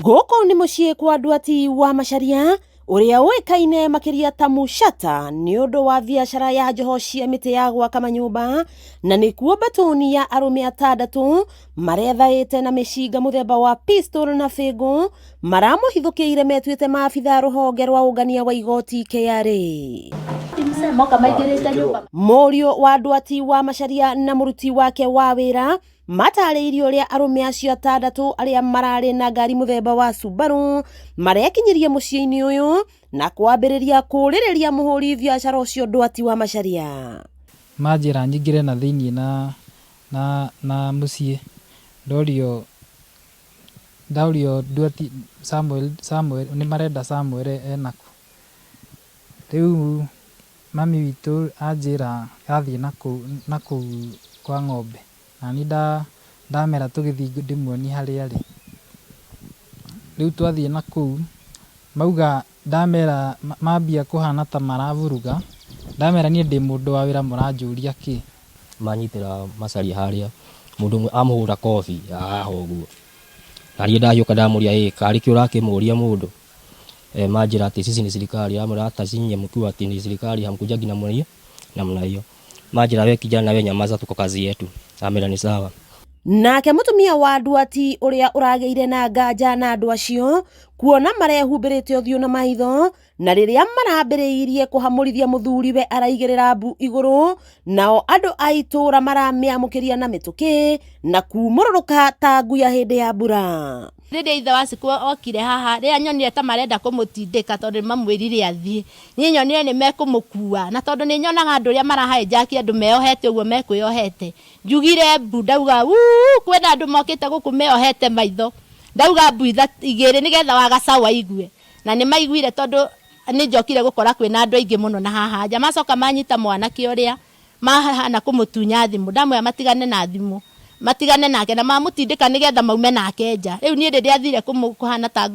Gũkũ nĩ mũciĩ kwa Ndwati wa Macharia ũrĩa ũĩkaine makĩria ta Muchata nĩ ũndũ wa biacara ya njoho cia mĩtĩ ya gwaka manyũmba, na nĩkuo batoni ya arũme 6 marethaĩte na mĩcinga mũthemba wa pistol na bĩngũ maramũhithũkĩire metuĩte maabitha rũhonge rwa ũngania wa igoti KRA. Mũriũ wa Ndwati wa Macharia na mũruti wake wa wĩra matarĩirie ũrĩa arũme acio 6 arĩa mararĩ na ngari mũthemba wa Subaru marekinyirie mũciĩ-inĩ ũyũ na kwambĩrĩria kũrĩrĩria mũhũri biacara ũcio Ndwati wa Macharia. Manjĩra nyingĩre na thĩinĩ na mũciĩ ndaurio Ndwati Samuel nĩ marenda Samuel enaku. Rĩu mami witũ anjĩra athiĩ nakũu kwa ng'ombe, na ni ndamera tũgĩthiĩ ndĩmuonie harĩa arĩ. Rĩu twathiĩ nakũu mauga ndamera mambia kũhana ta maravuruga, ndamera niĩ ndĩ mũndũ wa wĩra mũranjũria kĩ. Manyitĩra Macharia harĩa mũndũ ũmwe amũhũra kobi haha ũguo, na niĩ ndagĩũka ndamũria karĩ kĩ ũrakĩmũria mũndũ. Manjĩra atĩ sisi ni serikali, amra hata nyinyi mkiwa ati ni serikali hamkujaji namna hiyo. Manjĩra we kijana we nyamaza, tuko kazi yetu. Amera ni sawa. Nake mũtumia wa Ndwati ũrĩa ũragĩire na nganja na andũ acio kuona marehumbĩrĩte ũthiũ na maitho, na rĩrĩa marambĩrĩirie kũhamũrithia mũthuriwe araigĩrĩra mbu igũrũ, nao andũ a itũra maramĩamũkĩria na mĩtũkĩ na kumũrũrũka ta nguya hĩndĩ ya mbura. Rĩrĩa ithe wa Cikũ okire haha, rĩrĩa nyonire ta marenda kũmũtindĩka tondũ mamwĩrire athiĩ, niĩ nyonire nĩ mekũmũkua, na tondũ nĩ nyonaga andũ ũrĩa marahaĩnjaki andũ meyohete ũguo mekwĩyohete, njugire mbu ndauga kwĩna andũ mokĩte gũkũ meyohete maitho, ndauga mbu 2 nĩgetha wa Gacaũ aigue, na nĩ maiguire tondũ nĩ njokire gũkora kwĩna andũ aingĩ mũno na haha nja. Macoka manyita mwanake ũrĩa mahana kũmũtunya thimũ, ndamwĩra matigane na thimũ, matigane nake na mamũtindĩka nĩgetha maume nake nja. Rĩu niĩ rĩrĩa athire kũhana ta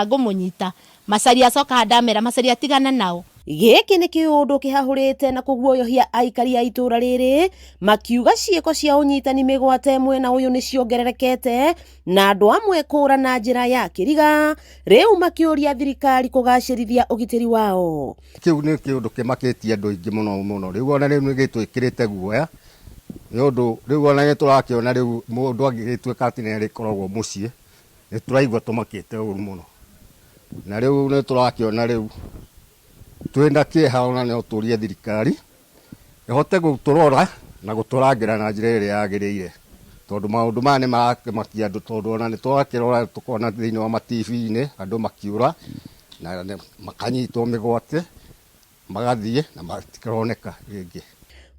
ngũmũnyita, Macharia acoka ndamera Macharia tigana nao. Gĩkĩ nĩ kĩũndũ kĩhahũrĩte na kũguoyohia aikari a itũra rĩrĩ, makiuga ciĩko cia ũnyitani mĩgwate mwena ũyũ nĩ ciongererekete na andũ amwe kũra na njĩra ya kĩriga, rĩu makĩũria thirikari kũgacĩrithia ũgitĩri wao. Kĩu nĩ kĩũndũ kĩmakĩtie andũ aingĩ mũno. Rĩu ona rĩu nĩ gĩtwĩkĩrĩte guoya, nĩ ũndũ rĩu ona nĩ tũrakĩona rĩu mũndũ angĩgĩtuĩka atĩ nĩ arĩkoragwo mũciĩ, nĩ tũraigua tũmakĩte ũru mũno, na rĩu nĩ tũrakĩona rĩu twĩna kĩeha ona no tũrie thirikari ĩhote gũtũrora na gũtũrangĩra na njĩra ĩrĩa yagĩrĩire, tondũ maũndũ maya nĩ marakĩmakia andũ, tondũ ona nĩ tũrakĩrora tũkona thĩinĩ wa TV-inĩ andũ makiũra na makanyitwo mĩgwate magathiĩ na matikaroneka rĩngĩ.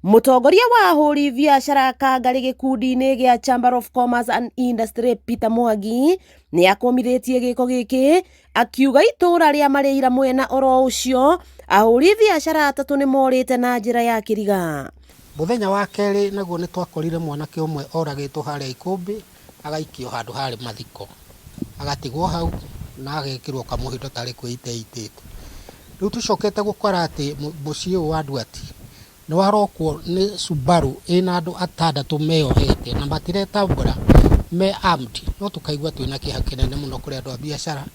Mũtongoria wa ahũri biacara Kangarĩ gĩkundi-inĩ gĩa Chamber of Commerce and Industry Peter Mwangi nĩ akũmithĩtie gĩko gĩkĩ, akiuga itũra rĩa Marĩira mwena oro ũcio ahũri biacara 3 nĩ morĩte na njĩra ya kĩriga. Mũthenya wa kerĩ naguo nĩ twakorire mwanake ũmwe oragĩtwo harĩa Ikũmbĩ, agaikio handũ harĩ mathiko, agatigwo hau na agekĩrwo kamũhindo tarĩ kwĩiteitĩte. Rĩu tũcokete gũkora atĩ mũciĩ ũyũ wa Ndwati nĩ warokwo nĩ Subaru ĩna andũ 6 meyohete na matiretambũra me armed, no tũkaigua twĩna kĩeha kĩnene mũno kũrĩ andũ a biacara.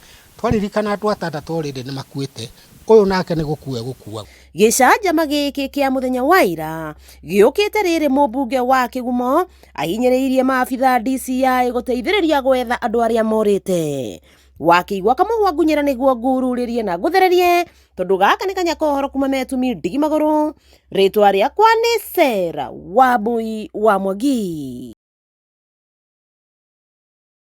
Twaririkana andũ 6 already nĩ makuĩte, ũyũ nake nĩ gũkua gũkua. Gĩcanjama gĩkĩ kĩa mũthenya wa ira gĩũkĩte rĩrĩ mũmbunge wa Kĩgumo ahinyĩrĩirie maabitha DCI gũteithĩrĩria gwetha andũ arĩa morĩte. Wakĩigua kamũhwa ngunyĩra nĩguo ngururĩrie na ngũthererie, tondũ gaka nĩ kanya kohoro kuma Metumi Ndigi Magũrũ. Rĩtwa rĩakwa nĩ Sarah Wambui wa Mwangi.